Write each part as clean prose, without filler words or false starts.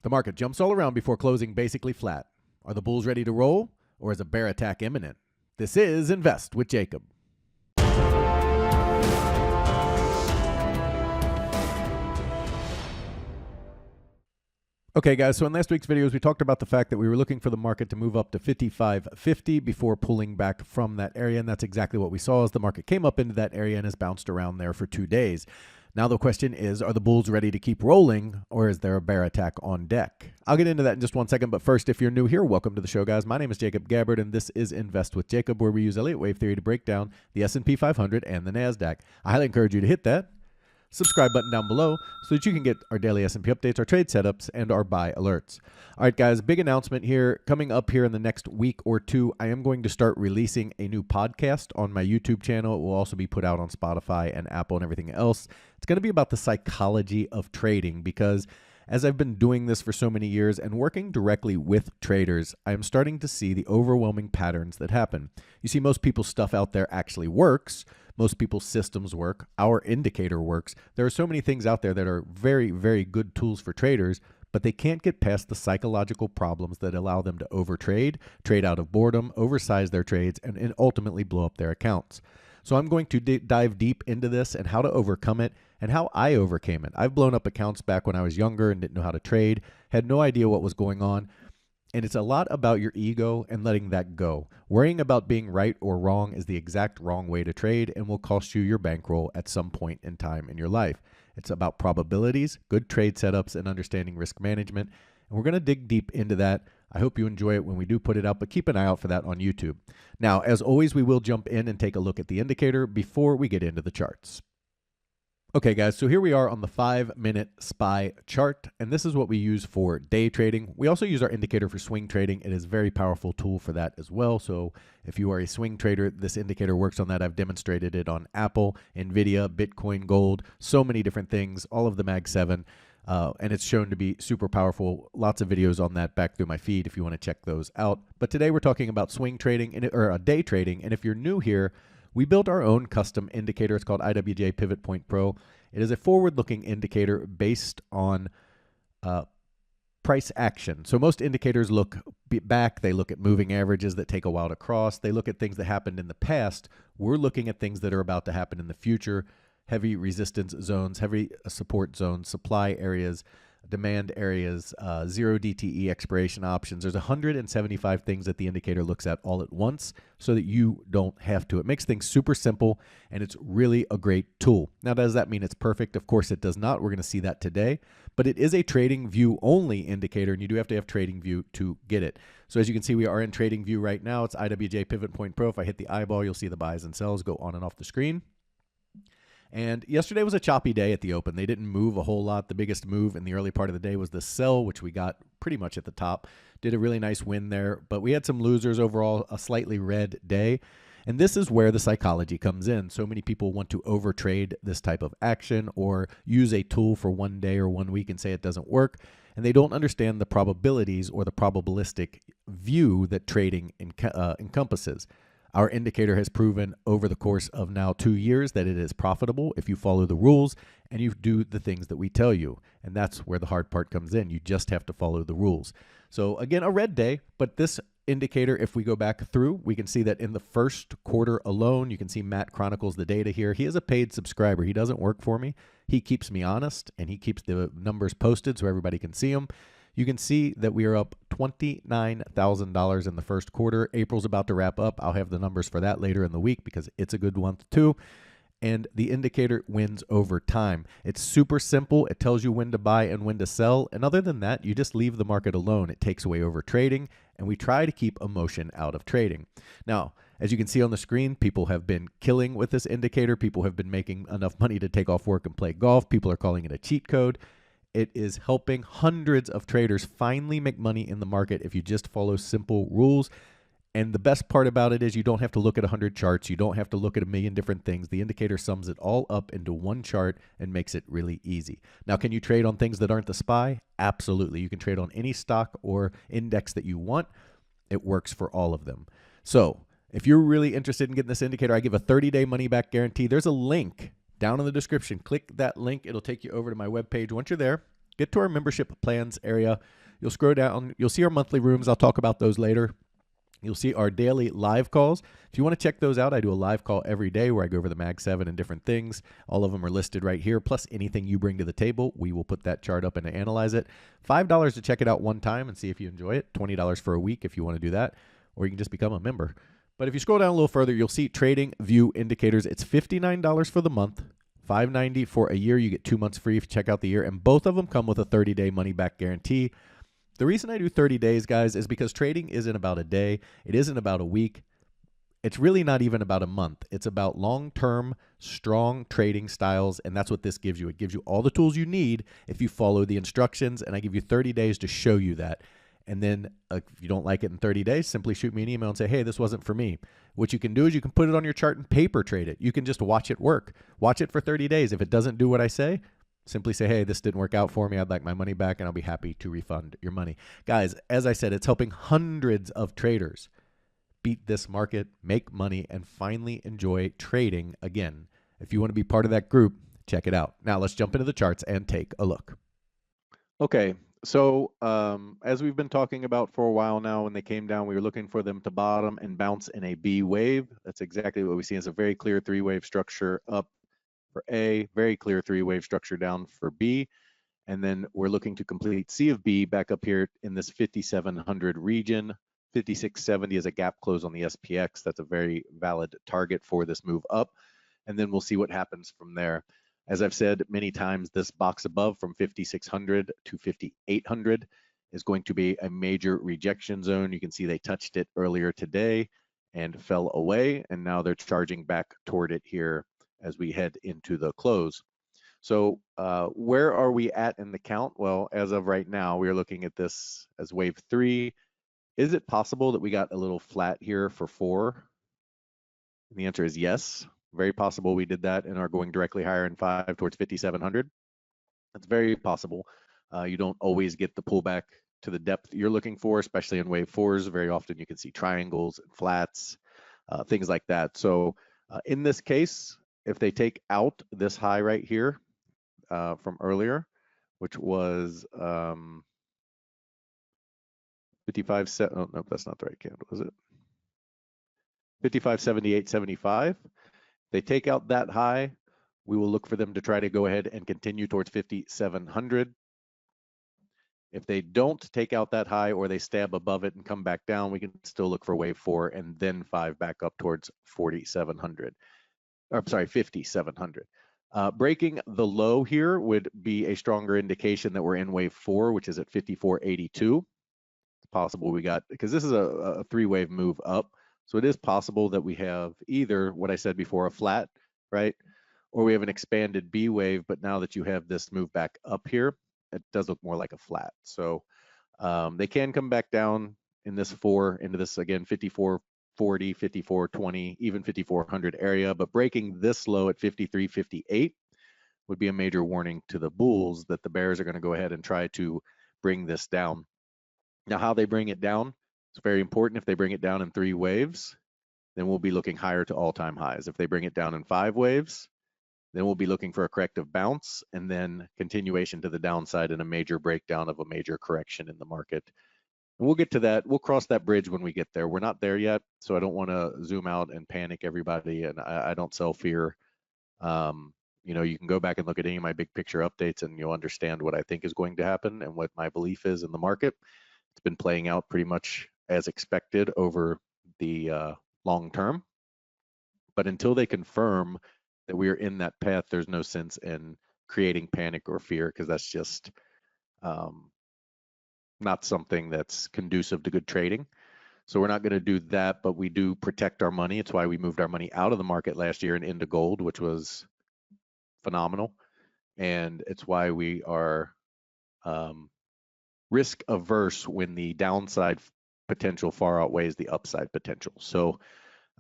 The market jumps all around before closing basically flat. Are the bulls ready to roll, or is a bear attack imminent? This is Invest with Jacob. Okay, guys, so in last week's videos, we talked about the fact that we were looking for the market to move up to 55.50 before pulling back from that area, and that's exactly what we saw as the market came up into that area and has bounced around there for 2 days. Now the question is, are the bulls ready to keep rolling, or is there a bear attack on deck? I'll get into that in just 1 second, but first, if you're new here, welcome to the show, guys. My name is Jacob Gabbard, and this is Invest with Jacob, where we use Elliott Wave Theory to break down the SP500 and the NASDAQ. I highly encourage you to hit that subscribe button down below so that you can get our daily S&P updates, our trade setups, and our buy alerts. All right, guys, big announcement here. Coming up here in the next week or two, I am going to start releasing a new podcast on my YouTube channel. It will also be put out on Spotify and Apple and everything else. It's going to be about the psychology of trading because as I've been doing this for so many years and working directly with traders, I am starting to see the overwhelming patterns that happen. You see, most people's stuff out there actually works. Most people's systems work. Our indicator works. There are so many things out there that are very, very good tools for traders, but they can't get past the psychological problems that allow them to overtrade, trade out of boredom, oversize their trades, and ultimately blow up their accounts. So I'm going to dive deep into this and how to overcome it and how I overcame it. I've blown up accounts back when I was younger and didn't know how to trade, had no idea what was going on. And it's a lot about your ego and letting that go. Worrying about being right or wrong is the exact wrong way to trade and will cost you your bankroll at some point in time in your life. It's about probabilities, good trade setups, and understanding risk management. And we're going to dig deep into that. I hope you enjoy it when we do put it out, but keep an eye out for that on YouTube. Now, as always, we will jump in and take a look at the indicator before we get into the charts. Okay, guys, so here we are on the 5-minute SPY chart, and this is what we use for day trading. We also use our indicator for swing trading. It is a very powerful tool for that as well. So if you are a swing trader, this indicator works on that. I've demonstrated it on Apple, Nvidia, Bitcoin, gold, so many different things, all of the Mag 7, and it's shown to be super powerful. Lots of videos on that back through my feed if you want to check those out. But today we're talking about swing trading or day trading, and if you're new here, we built our own custom indicator. It's called IWJ Pivot Point Pro. It is a forward-looking indicator based on price action. So most indicators look back. They look at moving averages that take a while to cross. They look at things that happened in the past. We're looking at things that are about to happen in the future. Heavy resistance zones, heavy support zones, supply areas, demand areas, zero DTE expiration options. There's 175 things that the indicator looks at all at once so that you don't have to. It makes things super simple, and it's really a great tool. Now, does that mean it's perfect? Of course it does not. We're going to see that today, but it is a trading view only indicator, and you do have to have trading view to get it. So as you can see, we are in trading view right now. It's IWJ Pivot Point Pro. If I hit the eyeball, you'll see the buys and sells go on and off the screen. And yesterday was a choppy day at the open. They didn't move a whole lot. The biggest move in the early part of the day was the sell, which we got pretty much at the top. Did a really nice win there, but we had some losers overall, a slightly red day. And this is where the psychology comes in. So many people want to overtrade this type of action or use a tool for 1 day or 1 week and say it doesn't work. And they don't understand the probabilities or the probabilistic view that trading encompasses. Our indicator has proven over the course of now 2 years that it is profitable if you follow the rules and you do the things that we tell you. And that's where the hard part comes in. You just have to follow the rules. So again, a red day, but this indicator, if we go back through, we can see that in the first quarter alone, you can see Matt chronicles the data here. He is a paid subscriber. He doesn't work for me. He keeps me honest and he keeps the numbers posted so everybody can see them. You can see that we are up $29,000 in the first quarter. April's about to wrap up. I'll have the numbers for that later in the week because it's a good month too. And the indicator wins over time. It's super simple. It tells you when to buy and when to sell. And other than that, you just leave the market alone. It takes away over trading, and we try to keep emotion out of trading. Now, as you can see on the screen, people have been killing with this indicator. People have been making enough money to take off work and play golf. People are calling it a cheat code. It is helping hundreds of traders finally make money in the market if you just follow simple rules. And the best part about it is you don't have to look at 100 charts. You don't have to look at a million different things. The indicator sums it all up into one chart and makes it really easy. Now, can you trade on things that aren't the SPY? Absolutely. You can trade on any stock or index that you want. It works for all of them. So if you're really interested in getting this indicator, I give a 30-day money-back guarantee. There's a link down in the description. Click that link. It'll take you over to my webpage. Once you're there, Get to our membership plans area. You'll scroll down. You'll see our monthly rooms. I'll talk about those later. You'll see our daily live calls. If you want to check those out, I do a live call every day where I go over the Mag 7 and different things. All of them are listed right here, plus anything you bring to the table. We will put that chart up and analyze it. $5 to check it out one time and see if you enjoy it. $20 for a week if you want to do that, or you can just become a member. But if you scroll down a little further, you'll see Trading View Indicators. It's $59 for the month, $5.90 for a year. You get 2 months free if you check out the year, and both of them come with a 30-day money-back guarantee. The reason I do 30 days, guys, is because trading isn't about a day. It isn't about a week. It's really not even about a month. It's about long-term, strong trading styles, and that's what this gives you. It gives you all the tools you need if you follow the instructions, and I give you 30 days to show you that. And then if you don't like it in 30 days, simply shoot me an email and say, hey, this wasn't for me. What you can do is you can put it on your chart and paper trade it. You can just watch it work. Watch it for 30 days. If it doesn't do what I say, simply say, hey, this didn't work out for me. I'd like my money back, and I'll be happy to refund your money. Guys, as I said, it's helping hundreds of traders beat this market, make money, and finally enjoy trading again. If you want to be part of that group, check it out. Now, let's jump into the charts and take a look. Okay, so as we've been talking about for a while now, when they came down, we were looking for them to bottom and bounce in a B wave. That's exactly what we see. It's a very clear three-wave structure up for A, very clear three-wave structure down for B, and then we're looking to complete C of B back up here in this 5,700 region. 5670 is a gap close on the SPX. That's a very valid target for this move up, and then we'll see what happens from there. As I've said many times, this box above from 5,600 to 5,800 is going to be a major rejection zone. You can see they touched it earlier today and fell away, and now they're charging back toward it here as we head into the close. So where are we at in the count? Well, as of right now, we are looking at this as wave 3. Is it possible that we got a little flat here for 4? And the answer is yes. Very possible we did that and are going directly higher in 5 towards 5,700. That's very possible. You don't always get the pullback to the depth you're looking for, especially in wave 4s. Very often you can see triangles and flats, things like that. So in this case, if they take out this high right here from earlier, which was 55, oh, no, that's not the right candle, is it? 55.7875. They take out that high, we will look for them to try to go ahead and continue towards 5,700. If they don't take out that high or they stab above it and come back down, we can still look for wave 4 and then 5 back up towards 4,700. Or, sorry, 5,700. Breaking the low here would be a stronger indication that we're in wave 4, which is at 54.82. It's possible we got, because this is a three-wave move up, so it is possible that we have either what I said before, a flat, right? Or we have an expanded B wave, but now that you have this move back up here, it does look more like a flat. So they can come back down in this 4 into this, again, 54.40, 54.20, even 5,400 area, but breaking this low at 53.58 would be a major warning to the bulls that the bears are going to go ahead and try to bring this down. Now, how they bring it down is very important. If they bring it down in 3 waves, then we'll be looking higher to all-time highs. If they bring it down in 5 waves, then we'll be looking for a corrective bounce and then continuation to the downside and a major breakdown of a major correction in the market. And we'll get to that. We'll cross that bridge when we get there. We're not there yet, so I don't want to zoom out and panic everybody, and I don't sell fear. You know, you can go back and look at any of my big picture updates and you'll understand what I think is going to happen and what my belief is in the market. It's been playing out pretty much as expected over the long term. But until they confirm that we are in that path, there's no sense in creating panic or fear, because that's just not something that's conducive to good trading. So we're not going to do that, but we do protect our money. It's why we moved our money out of the market last year and into gold, which was phenomenal. And it's why we are risk averse when the downside potential far outweighs the upside potential. So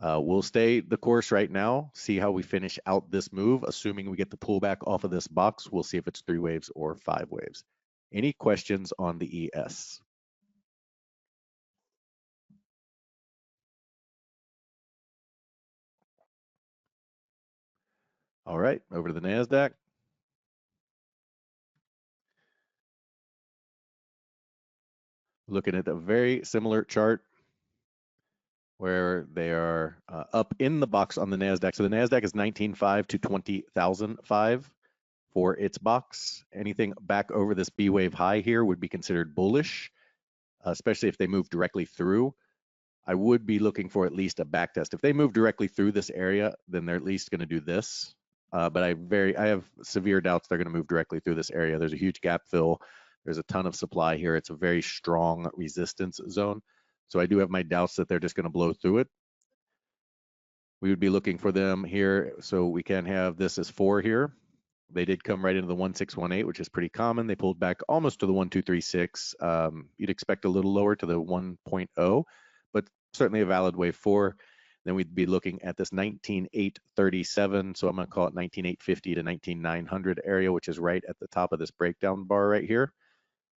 we'll stay the course right now, see how we finish out this move. Assuming we get the pullback off of this box, we'll see if it's 3 waves or 5 waves. Any questions on the ES? All right, over to the NASDAQ. Looking at a very similar chart where they are up in the box on the NASDAQ. So the NASDAQ is 19,500 to 20,005 for its box. Anything back over this B wave high here would be considered bullish, especially if they move directly through. I would be looking for at least a back test. If they move directly through this area, then they're at least going to do this. But I have severe doubts they're going to move directly through this area. There's a huge gap fill. There's a ton of supply here. It's a very strong resistance zone. So I do have my doubts that they're just going to blow through it. We would be looking for them here. So we can have this as 4 here. They did come right into the 1618, which is pretty common. They pulled back almost to the 1236. You'd expect a little lower to the 1.0, but certainly a valid wave 4. Then we'd be looking at this 19,837. So I'm going to call it 19,850 to 19,900 area, which is right at the top of this breakdown bar right here.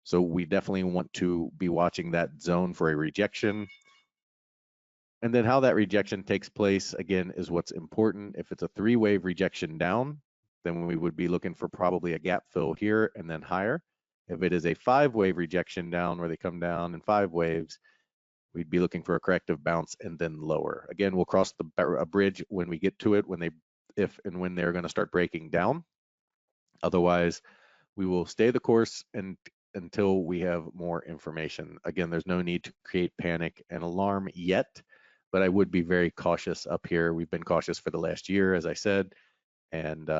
So we definitely want to be watching that zone for a rejection. And then how that rejection takes place, again, is what's important. If it's a 3-wave rejection down, then we would be looking for probably a gap fill here and then higher. If it is a 5-wave rejection down where they come down in 5 waves, we'd be looking for a corrective bounce and then lower. Again, we'll cross a bridge when we get to it, if and when they're going to start breaking down. Otherwise, we will stay the course until we have more information. Again, there's no need to create panic and alarm yet, but I would be very cautious up here. We've been cautious for the last year, as I said, and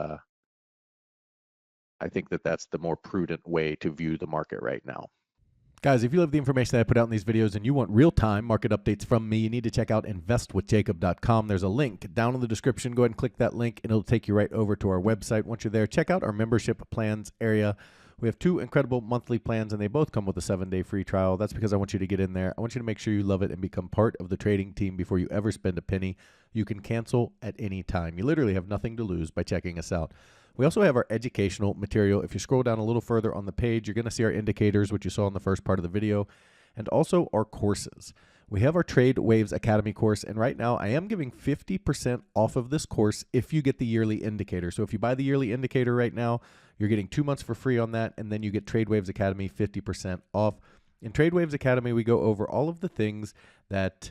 I think that that's the more prudent way to view the market right now. Guys, if you love the information that I put out in these videos and you want real-time market updates from me, you need to check out investwithjacob.com. There's a link down in the description. Go ahead and click that link, and it'll take you right over to our website. Once you're there, check out our membership plans area. We have 2 incredible monthly plans, and they both come with a 7-day free trial. That's because I want you to get in there. I want you to make sure you love it and become part of the trading team before you ever spend a penny. You can cancel at any time. You literally have nothing to lose by checking us out. We also have our educational material. If you scroll down a little further on the page, you're going to see our indicators, which you saw in the first part of the video, and also our courses. We have our Trade Waves Academy course, and right now I am giving 50% off of this course if you get the yearly indicator. So if you buy the yearly indicator right now, you're getting 2 months for free on that, and then you get Trade Waves Academy 50% off. In Trade Waves Academy, we go over all of the things that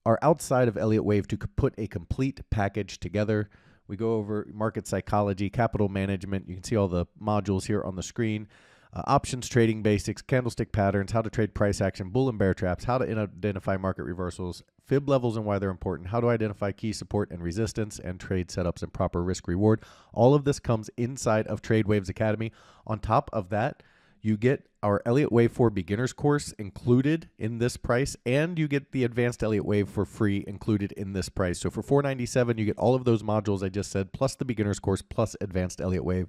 are outside of Elliott Wave to put a complete package together. We go over market psychology, capital management. You can see all the modules here on the screen. Options trading basics, candlestick patterns, how to trade price action, bull and bear traps, how to identify market reversals, fib levels and why they're important, how to identify key support and resistance, and trade setups and proper risk reward. All of this comes inside of Trade Waves Academy. On top of that, you get our Elliott Wave for Beginners course included in this price, and you get the Advanced Elliott Wave for free included in this price. So for $497, you get all of those modules I just said, plus the Beginners course, plus Advanced Elliott Wave.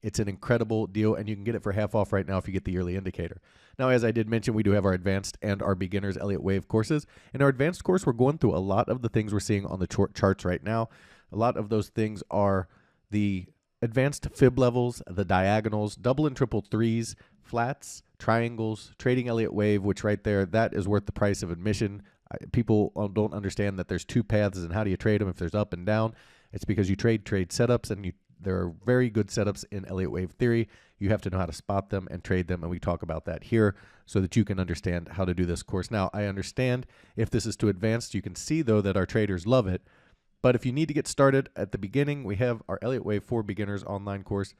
It's an incredible deal, and you can get it for half off right now if you get the yearly indicator. Now, as I did mention, we do have our Advanced and our Beginners Elliott Wave courses. In our Advanced course, we're going through a lot of the things we're seeing on the charts right now. A lot of those things are the advanced fib levels, the diagonals, double and triple threes, flats, triangles, trading Elliott Wave, which right there, that is worth the price of admission. People don't understand that there's 2 paths, and how do you trade them if there's up and down? It's because you trade setups, and there are very good setups in Elliott Wave Theory. You have to know how to spot them and trade them, and we talk about that here so that you can understand how to do this course. Now, I understand if this is too advanced. You can see, though, that our traders love it. But if you need to get started at the beginning, we have our Elliott Wave for Beginners online course,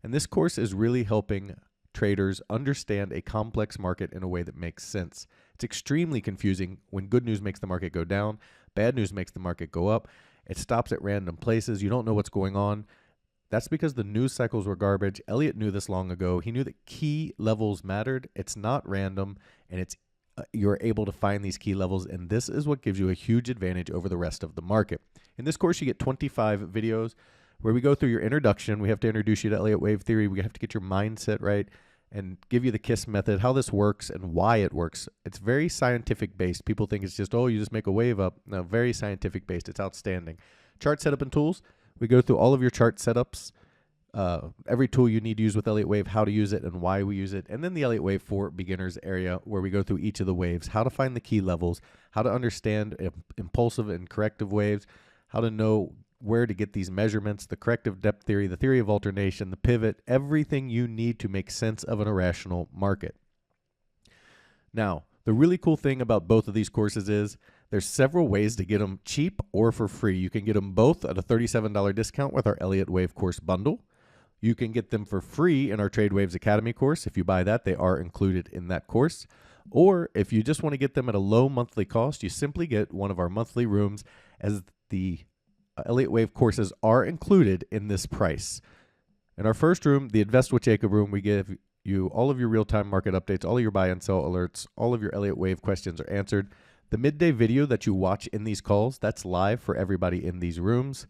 and this course is really helping traders understand a complex market in a way that makes sense. It's extremely confusing when good news makes the market go down, bad news makes the market go up. It stops at random places. You don't know what's going on. That's because the news cycles were garbage. Elliott knew this long ago. He knew that key levels mattered. It's not random, and you're able to find these key levels, and this is what gives you a huge advantage over the rest of the market. In this course, you get 25 videos where we go through your introduction. We have to introduce you to Elliott Wave Theory. We have to get your mindset right and give you the KISS method, how this works and why it works. It's very scientific based. People think it's just, oh, you just make a wave up. No, very scientific based. It's outstanding. Chart setup and tools. We go through all of your chart setups, every tool you need to use with Elliott Wave, how to use it and why we use it, and then the Elliott Wave for Beginners area where we go through each of the waves, how to find the key levels, how to understand impulsive and corrective waves, how to know where to get these measurements, the corrective depth theory, the theory of alternation, the pivot, everything you need to make sense of an irrational market. Now, the really cool thing about both of these courses is there's several ways to get them cheap or for free. You can get them both at a $37 discount with our Elliott Wave course bundle. You can get them for free in our Trade Waves Academy course. If you buy that, they are included in that course. Or if you just want to get them at a low monthly cost, you simply get one of our monthly rooms, as the Elliott Wave courses are included in this price. In our first room, the Invest with Jacob room, we give you all of your real-time market updates, all of your buy and sell alerts, all of your Elliott Wave questions are answered. The midday video that you watch in these calls, that's live for everybody in these rooms.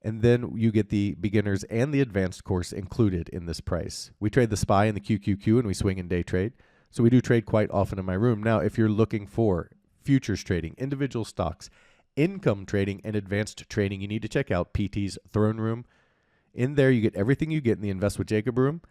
And then you get the beginners and the advanced course included in this price. We trade the SPY and the QQQ, and we swing and day trade. So we do trade quite often in my room. Now, if you're looking for futures trading, individual stocks, income trading, and advanced trading, you need to check out PT's Throne Room. In there, you get everything you get in the Invest with Jacob room,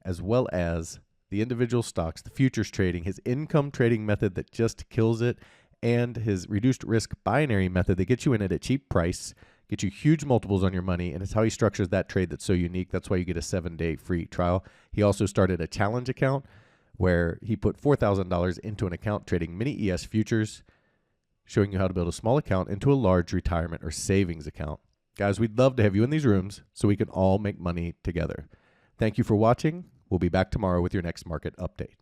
as well as the individual stocks, the futures trading, his income trading method that just kills it, and his reduced risk binary method that gets you in at a cheap price, get you huge multiples on your money, and it's how he structures that trade that's so unique. That's why you get a 7-day free trial. He also started a challenge account where he put $4,000 into an account trading mini ES futures, showing you how to build a small account into a large retirement or savings account. Guys, we'd love to have you in these rooms so we can all make money together. Thank you for watching. We'll be back tomorrow with your next market update.